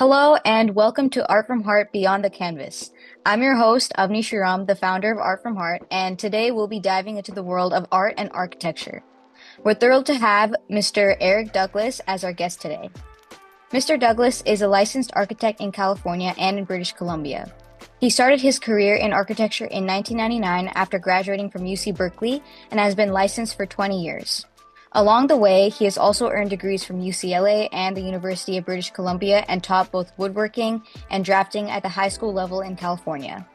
Hello and welcome to Art from Heart Beyond the Canvas. I'm your host, Avni Shriram, the founder of Art from Heart, and today we'll be diving into the world of art and architecture. We're thrilled to have Mr. Eric Douglas as our guest today. Mr. Douglas is a licensed architect in California and in British Columbia. He started his career in architecture in 1999 after graduating from UC Berkeley and has been licensed for 20 years. Along the way, he has also earned degrees from UCLA and the University of British Columbia and taught both woodworking and drafting at the high school level in California.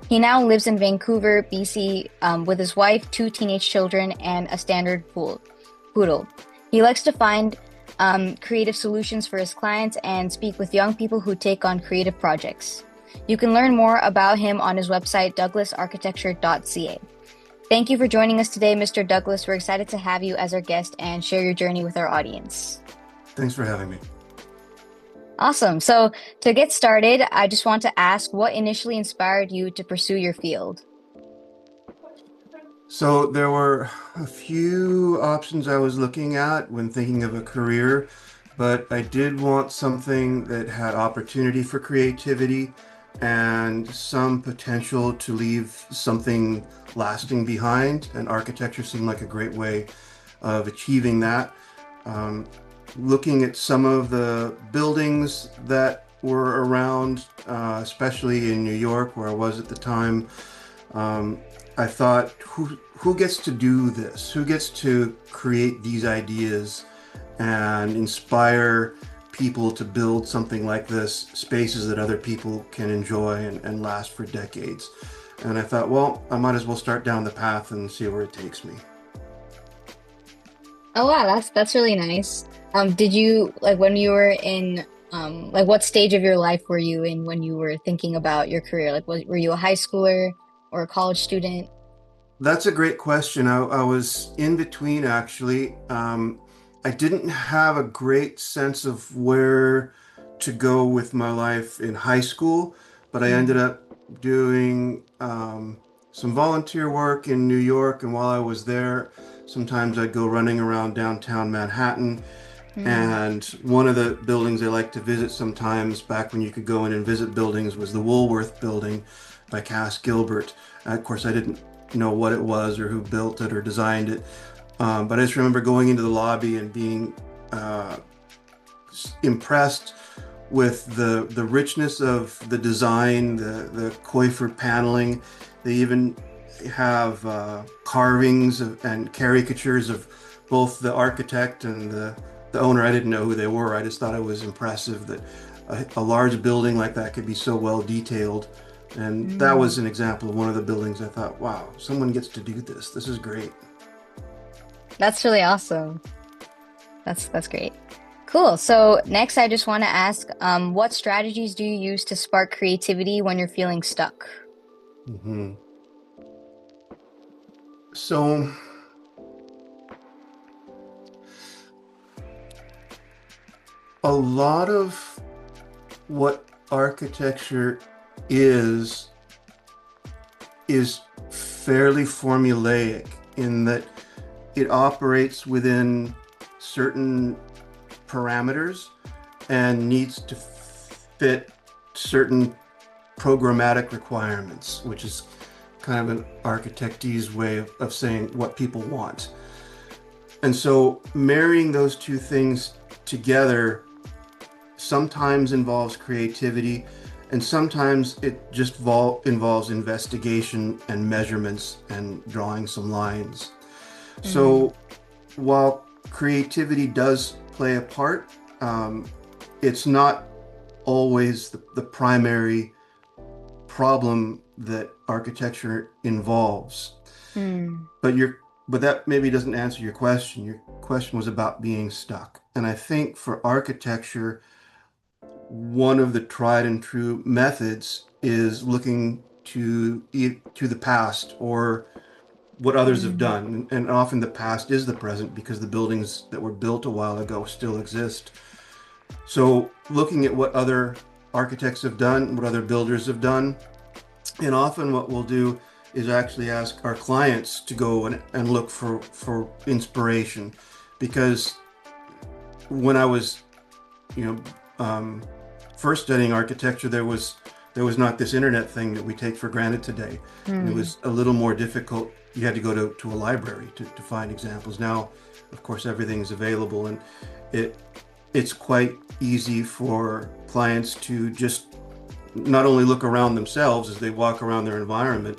He now lives in Vancouver, BC, with his wife, two teenage children, and a standard poodle. He likes to find creative solutions for his clients and speak with young people who take on creative projects. You can learn more about him on his website, douglasarchitecture.ca. Thank you for joining us today, Mr. Douglas. We're excited to have you as our guest and share your journey with our audience. Thanks for having me. Awesome. So, to get started, I just want to ask what initially inspired you to pursue your field? So there were a few options I was looking at when thinking of a career, but I did want something that had opportunity for creativity and some potential to leave something lasting behind. And architecture seemed like a great way of achieving that. Um, Looking at some of the buildings that were around, especially in New York, where I was at the time, um, I thought, who gets to do this? Who gets to create these ideas and inspire people to build something like this, spaces that other people can enjoy and last for decades? And I thought, well, I might as well start down the path and see where it takes me. Oh wow, that's really nice. Did you like when you were in like what stage of your life were you in when you were thinking about your career? Like were you a high schooler or a college student? That's a great question. I was in between actually. I didn't have a great sense of where to go with my life in high school, but I ended Mm, up doing some volunteer work in New York. And while I was there, sometimes I'd go running around downtown Manhattan. mm, And one of the buildings I like to visit sometimes, back when you could go in and visit buildings, was the Woolworth Building by Cass Gilbert. Of course, I didn't know what it was or who built it or designed it. But I just remember going into the lobby and being uh, impressed with the richness of the design, the coiford paneling. They even have carvings and caricatures of both the architect and the owner. I didn't know who they were. I just thought it was impressive that a large building like that could be so well detailed. And that mm. was an example of one of the buildings I thought, wow, someone gets to do this. This is great. That's really awesome. That's great. Cool. So next, I just want to ask, what strategies do you use to spark creativity when you're feeling stuck? Mhm. So a lot of what architecture is is fairly formulaic in that it operates within certain parameters and needs to fit certain programmatic requirements, which is kind of an architectese way of saying what people want. And so marrying those two things together sometimes involves creativity, and sometimes it just involves investigation and measurements and drawing some lines. Mm, So while creativity does play a part, um, it's not always the primary problem that architecture involves. mm, But but that maybe doesn't answer your question. Your question was about being stuck. And I think for architecture, one of the tried and true methods is looking to the past or what others have mm, done. And often the past is the present because the buildings that were built a while ago still exist. So looking at what other architects have done, what other builders have done, and often what we'll do is actually ask our clients to go and look for inspiration. Because when I was, you know, um, first studying architecture, there was not this internet thing that we take for granted today. And it Mm, was a little more difficult. You had to go to a library to find examples. Now, of course, everything's available, and it it's quite easy for clients to just not only look around themselves as they walk around their environment,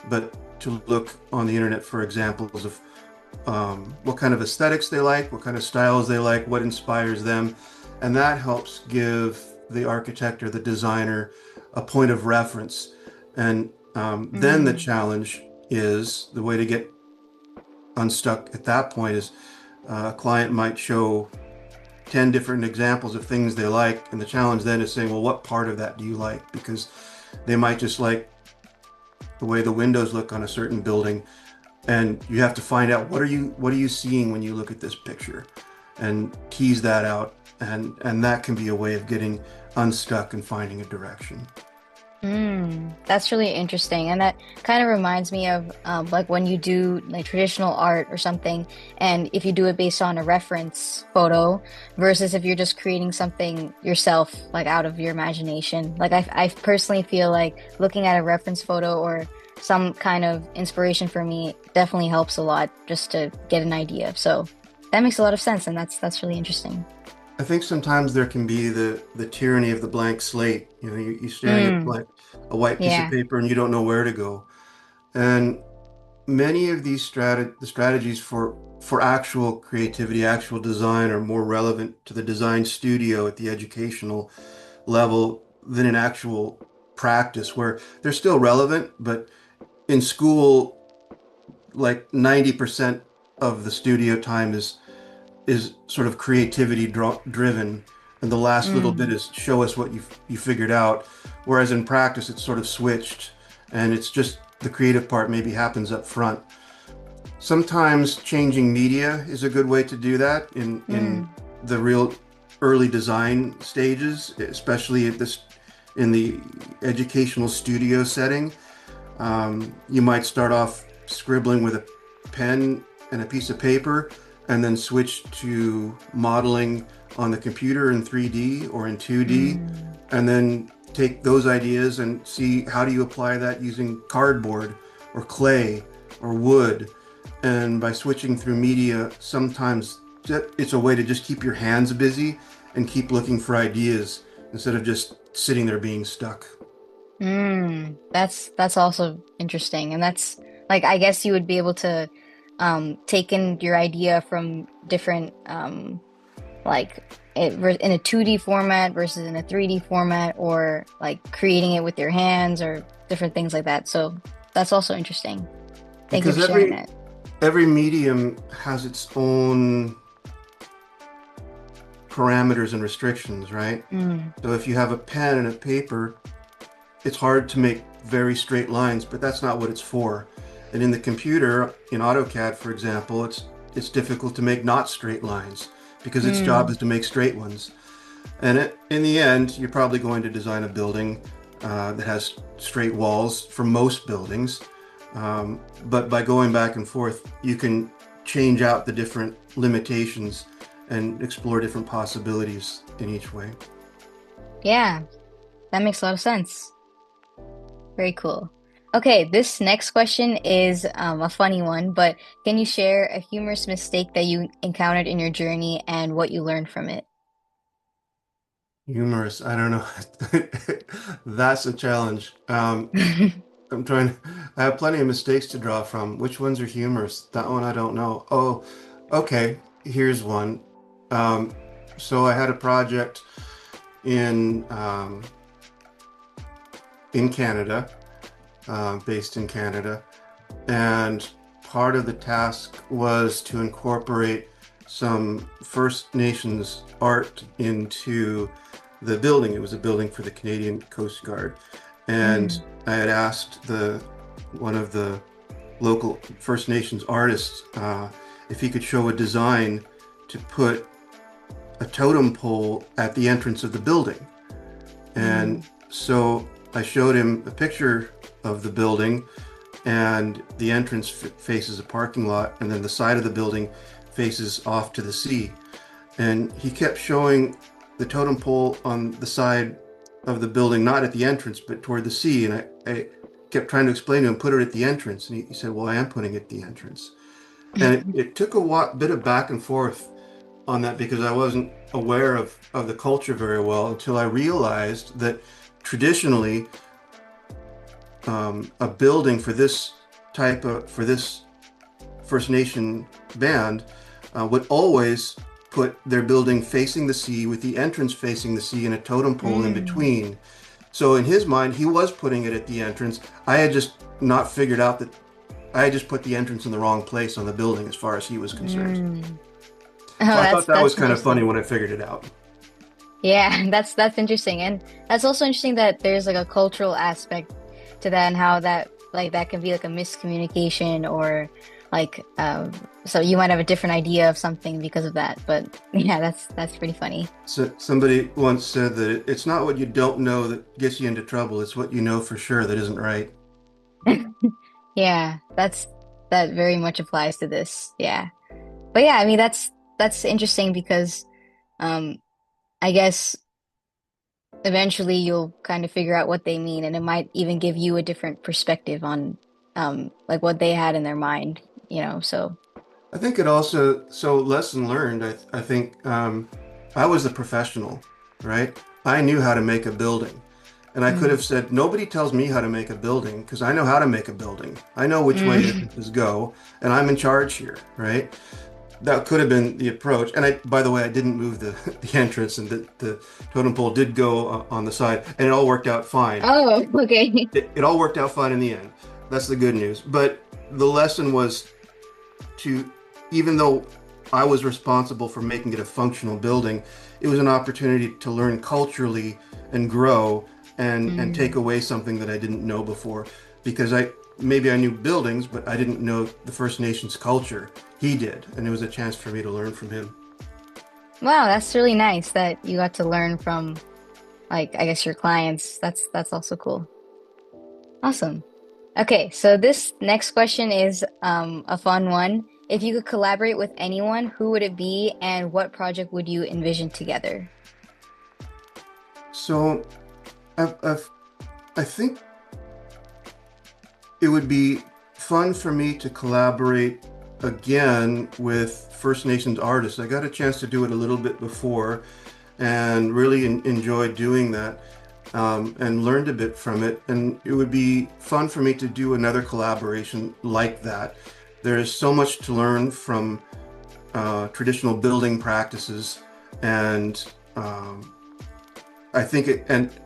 but to look on the internet for examples of what kind of aesthetics they like, what kind of styles they like, what inspires them. And that helps give the architect or the designer a point of reference. And then the mm, challenge is the way to get unstuck at that point is a client might show 10 different examples of things they like. And the challenge then is saying, well, what part of that do you like? Because they might just like the way the windows look on a certain building, and you have to find out what are you seeing when you look at this picture and tease that out, and that can be a way of getting unstuck and finding a direction. That's really interesting. And that kind of reminds me of like when you do like traditional art or something, and if you do it based on a reference photo versus if you're just creating something yourself, like out of your imagination. Like I personally feel like looking at a reference photo or some kind of inspiration for me definitely helps a lot just to get an idea. So that makes a lot of sense, and that's really interesting. I think sometimes there can be the tyranny of the blank slate. You're staring at Mm, a white piece of yeah. paper and you don't know where to go. And many of these the strategies for actual creativity, actual design are more relevant to the design studio at the educational level than in actual practice, where they're still relevant, but in school, like 90% of the studio time is sort of creativity driven, and the last little bit Mm, is show us what you figured out. Whereas in practice, it's sort of switched, and it's just the creative part maybe happens up front. Sometimes changing media is a good way to do that in mm, the real early design stages, especially at this in the educational studio setting. You might start off scribbling with a pen and a piece of paper, and then switch to modeling on the computer in 3D or in 2D, mm. and then take those ideas and see how do you apply that using cardboard or clay or wood. And by switching through media, sometimes it's a way to just keep your hands busy and keep looking for ideas instead of just sitting there being stuck. That's also interesting. And that's like I guess you would be able to take in your idea from different like in a 2D format versus in a 3D format or like creating it with your hands or different things like that. So that's also interesting. Thank you Because for sharing every that. every medium has its own parameters and restrictions, right? Mm, So if you have a pen and a paper, it's hard to make very straight lines, but that's not what it's for. And in the computer, in AutoCAD, for example, it's difficult to make not straight lines because its job mm, is to make straight ones. And in the end, you're probably going to design a building that has straight walls for most buildings. But by going back and forth, you can change out the different limitations and explore different possibilities in each way. yeah, that makes a lot of sense. Very cool. Okay, this next question is a funny one, but can you share a humorous mistake that you encountered in your journey and what you learned from it? Humorous, I don't know. That's a challenge. I'm trying, I have plenty of mistakes to draw from. Which ones are humorous? That one I don't know. Oh, okay. Here's one. Um, so I had a project in um, in Canada, based in Canada, and part of the task was to incorporate some First Nations art into the building. It was a building for the Canadian Coast Guard, and Mm, I had asked the one of the local First Nations artists if he could show a design to put a totem pole at the entrance of the building. And mm, so I showed him a picture of the building, and the entrance faces a parking lot, and then the side of the building faces off to the sea. And he kept showing the totem pole on the side of the building, not at the entrance, but toward the sea. And I kept trying to explain to him, put it at the entrance. And he said, well, I am putting it at the entrance. And it took a bit of back and forth on that because I wasn't aware of the culture very well until I realized that traditionally, a building for this First Nation band would always put their building facing the sea with the entrance facing the sea and a totem pole in Mm, between. So in his mind, he was putting it at the entrance. I had just not figured out that I had just put the entrance in the wrong place on the building as far as he was concerned. mm. Oh, So I thought that was that's kind of funny interesting. when I figured it out. Yeah, that's interesting. And that's also interesting that there's like a cultural aspect to that and how that like that can be like a miscommunication or like so you might have a different idea of something because of that. But yeah, that's pretty funny. So somebody once said that it's not what you don't know that gets you into trouble, it's what you know for sure that isn't right. Yeah, that very much applies to this. Yeah. But yeah, I mean that's interesting because um I guess eventually you'll kind of figure out what they mean and it might even give you a different perspective on like what they had in their mind, you know. So I think it also, so lesson learned, I think I was the professional, right? I knew how to make a building. And I could mm, have said, nobody tells me how to make a building because I know how to make a building. I know which way mm, entrances go, and I'm in charge here, right? That could have been the approach. And by the way, I didn't move the, the entrance, and the totem pole did go on the side, and it all worked out fine. oh, okay. It all worked out fine in the end. That's the good news. But the lesson was to, even though I was responsible for making it a functional building, it was an opportunity to learn culturally and grow and take Mm. away something that I didn't know before. Because maybe I knew buildings, but I didn't know the First Nations culture. He did, and it was a chance for me to learn from him. Wow, that's really nice that you got to learn from like I guess your clients. That's also cool. Awesome. Okay, so this next question is a fun one. If you could collaborate with anyone, who would it be and what project would you envision together? So I've, I think it would be fun for me to collaborate again with First Nations artists. I got a chance to do it a little bit before and really enjoyed doing that, and learned a bit from it. And it would be fun for me to do another collaboration like that. There is so much to learn from traditional building practices, and I think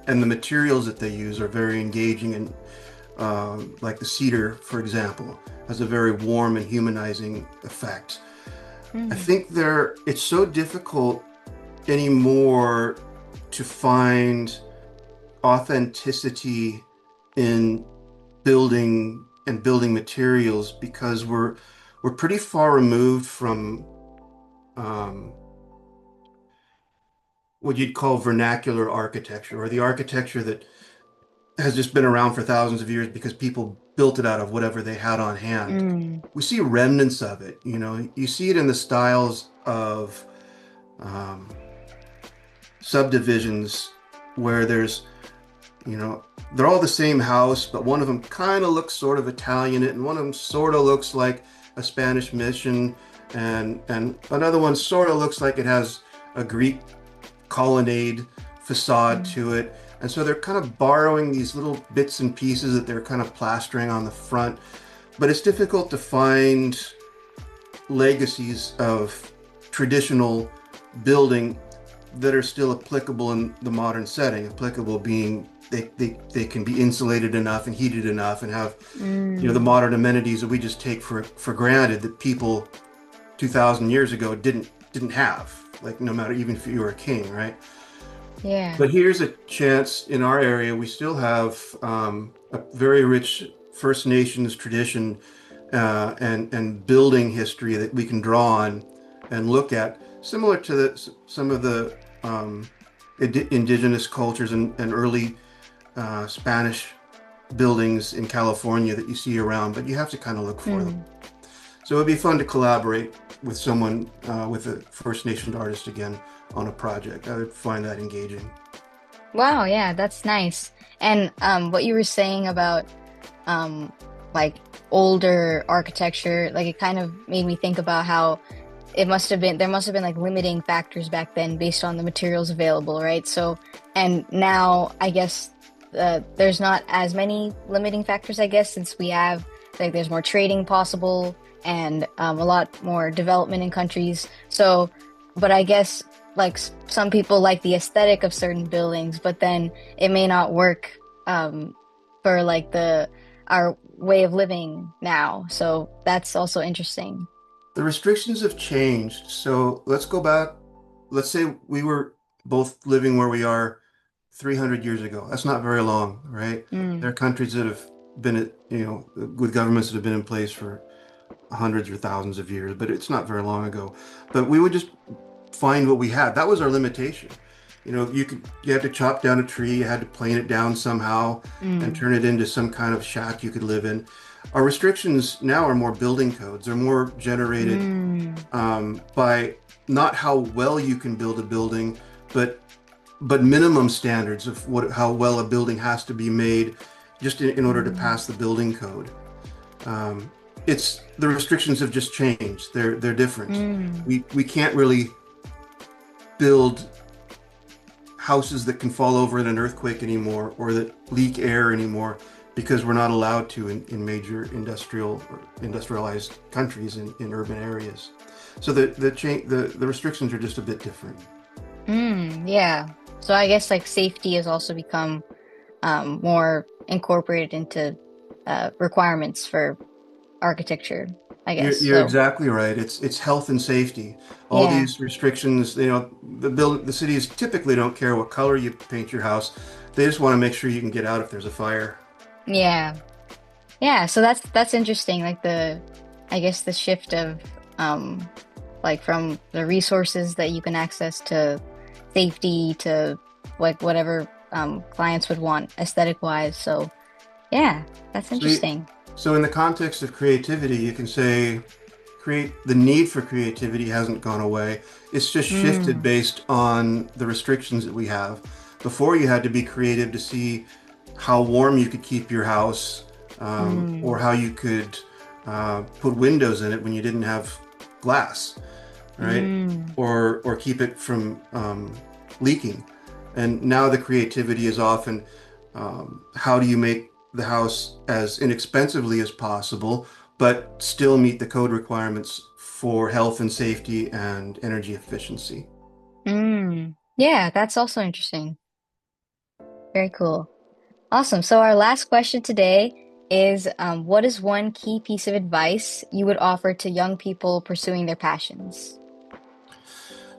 and the materials that they use are very engaging, and like the cedar, for example, has a very warm and humanizing effect. I Mm, think it's so difficult anymore to find authenticity in building and building materials because we're pretty far removed from um, what you'd call vernacular architecture, or the architecture that has just been around for thousands of years because people built it out of whatever they had on hand. mm, We see remnants of it, you know. You see it in the styles of um, subdivisions where there's, you know, they're all the same house, but one of them kind of looks sort of Italian, and one of them sort of looks like a Spanish mission, and another one sort of looks like it has a Greek colonnade facade mm, to it. And so they're kind of borrowing these little bits and pieces that they're kind of plastering on the front. But it's difficult to find legacies of traditional building that are still applicable in the modern setting. Applicable being they can be insulated enough and heated enough and have, you know, the mm. modern amenities that we just take for granted that people 2,000 years ago didn't have. Like no matter, even if you were a king, right? Yeah. But here's a chance in our area. We still have a very rich First Nations tradition and building history that we can draw on and look at, similar to some of the indigenous cultures and early Spanish buildings in California that you see around. But you have to kind of look for them. Mm. So it'd be fun to collaborate with someone with a First Nations artist again on a project. I would find that engaging. Wow, yeah, that's nice. And what you were saying about um like older architecture, like it kind of made me think about how there must have been like limiting factors back then based on the materials available, right? So, and now I guess there's not as many limiting factors, I guess, since we have like there's more trading possible and a lot more development in countries. So, but I guess like some people like the aesthetic of certain buildings, but then it may not work for like the our way of living now. So that's also interesting. The restrictions have changed. So let's go back. Let's say we were both living where we are 300 years ago. That's not very long, right? Mm, There are countries that have been, with governments that have been in place for hundreds or thousands of years, but it's not very long ago. But we would just find what we had. That was our limitation. You had to chop down a tree, you had to plane it down somehow and mm, turn it into some kind of shack you could live in. Our restrictions now are more building codes. They're more generated mm, by not how well you can build a building, but minimum standards of how well a building has to be made just in order to mm, pass the building code. Um, it's the restrictions have just changed. They're different. mm, We can't really build houses that can fall over in an earthquake anymore or that leak air anymore because we're not allowed to in major industrialized countries in urban areas. So the restrictions are just a bit different. yeah. So I guess like safety has also become more incorporated into requirements for architecture, I guess. You're So exactly right. It's health and safety. All yeah, these restrictions, the cities typically don't care what color you paint your house. They just want to make sure you can get out if there's a fire. yeah, yeah. So that's interesting. Like I guess the shift of um, like from the resources that you can access to safety to like whatever clients would want aesthetic wise. So yeah, that's So, you, interesting. so in the context of creativity, you can say create the need for creativity hasn't gone away. It's just shifted Mm, based on the restrictions that we have. Before you had to be creative to see how warm you could keep your house, or mm, how you could put windows in it when you didn't have glass, right? mm, Or keep it from leaking. And now the creativity is often how do you make the house as inexpensively as possible, but still meet the code requirements for health and safety and energy efficiency. mm. Yeah, that's also interesting. Very cool. Awesome. So our last question today is, what is one key piece of advice you would offer to young people pursuing their passions?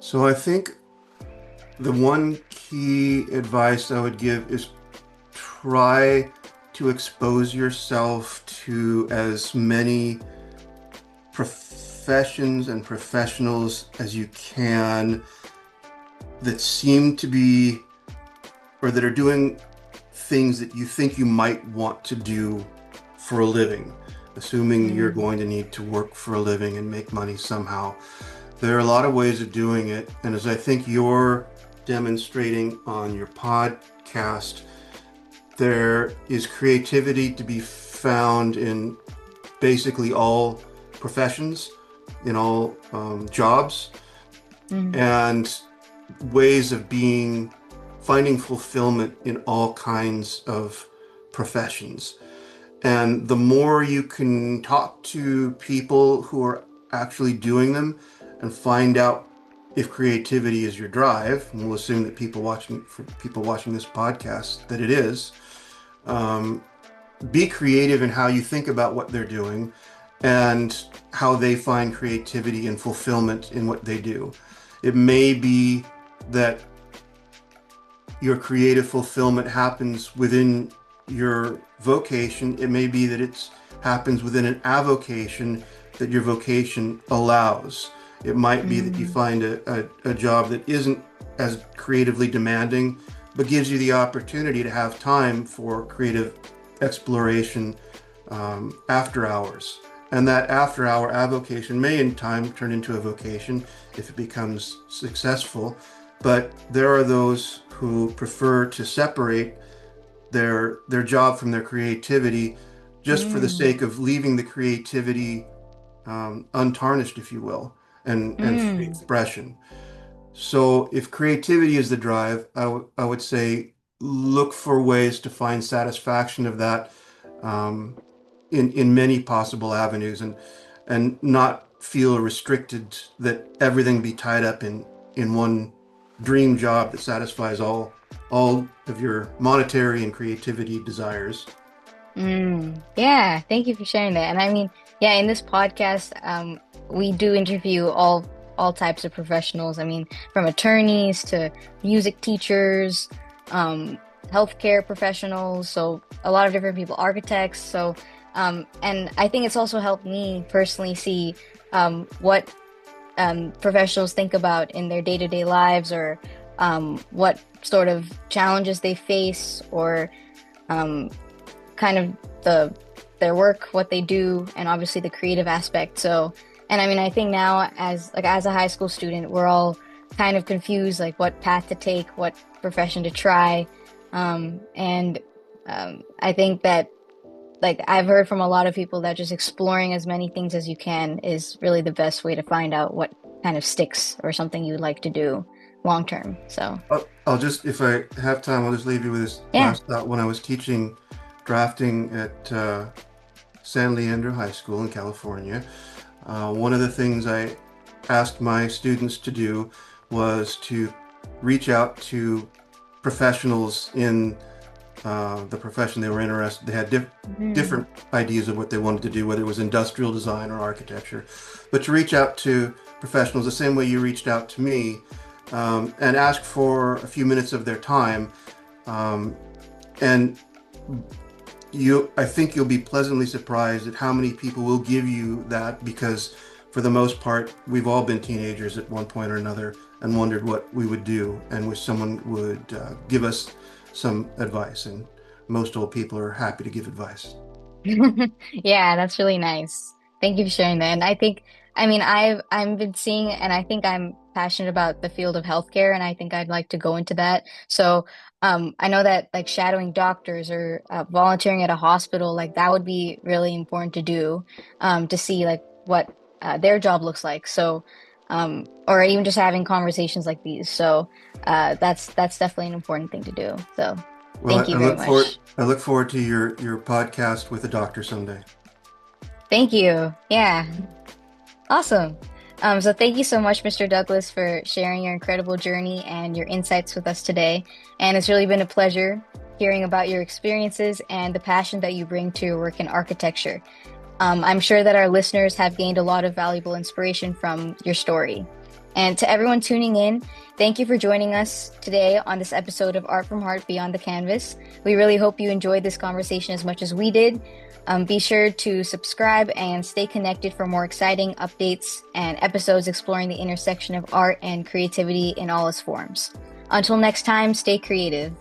So I think the one key advice I would give is try to expose yourself to as many professions and professionals as you can that seem to be or that are doing things that you think you might want to do for a living, assuming you're Mm, going to need to work for a living and make money somehow. There are a lot of ways of doing it. And as I think you're demonstrating on your podcast, there is creativity to be found in basically all professions, in all jobs, mm, and ways of finding fulfillment in all kinds of professions. And the more you can talk to people who are actually doing them and find out if creativity is your drive, and we'll assume that for people watching this podcast, that it is, um, be creative in how you think about what they're doing and how they find creativity and fulfillment in what they do. It may be that your creative fulfillment happens within your vocation. It may be that it happens within an avocation that your vocation allows. It might be that you mm, find a job that isn't as creatively demanding, but gives you the opportunity to have time for creative exploration after hours. and that after hour avocation may in time turn into a vocation if it becomes successful. But there are those who prefer to separate their job from their creativity just for the Mm, sake of leaving the creativity untarnished, if you will, and free mm, expression. So if creativity is the drive, I would say look for ways to find satisfaction of that um, in many possible avenues, and not feel restricted that everything be tied up in one dream job that satisfies all of your monetary and creativity desires. Yeah, thank you for sharing that. And I mean, yeah, in this podcast, we do interview all types of professionals. I mean, from attorneys to music teachers, um, healthcare professionals, so a lot of different people, architects. So, and I think it's also helped me personally see what professionals think about in their day-to-day lives, or what sort of challenges they face, or um, kind of the their work, what they do, and obviously the creative aspect. So, and I mean, I think now as a high school student, we're all kind of confused, like what path to take, what profession to try. And I think that like I've heard from a lot of people that just exploring as many things as you can is really the best way to find out what kind of sticks or something you would like to do long term. So, I'll just, if I have time, I'll just leave you with this yeah. last thought. When I was teaching drafting at San Leandro High School in California, one of the things I asked my students to do was to reach out to professionals in the profession they were interested. They had Mm, different ideas of what they wanted to do, whether it was industrial design or architecture, but to reach out to professionals the same way you reached out to me, and ask for a few minutes of their time. Um, and I think you'll be pleasantly surprised at how many people will give you that, because for the most part, we've all been teenagers at one point or another and wondered what we would do and wish someone would give us some advice. And most old people are happy to give advice. yeah, that's really nice. Thank you for sharing that. And I think, I mean, I've been seeing, and I think I'm passionate about the field of healthcare, and I think I'd like to go into that. So, I know that like shadowing doctors or volunteering at a hospital, like that would be really important to do, to see like what their job looks like. So, or even just having conversations like these. So, that's definitely an important thing to do. So, Well, thank you very much. I look forward to your podcast with the doctor someday. Thank you. Yeah. Awesome. So thank you so much, Mr. Douglas, for sharing your incredible journey and your insights with us today. And it's really been a pleasure hearing about your experiences and the passion that you bring to your work in architecture. I'm sure that our listeners have gained a lot of valuable inspiration from your story. And to everyone tuning in, thank you for joining us today on this episode of Art from Heart Beyond the Canvas. We really hope you enjoyed this conversation as much as we did. Be sure to subscribe and stay connected for more exciting updates and episodes exploring the intersection of art and creativity in all its forms. Until next time, stay creative.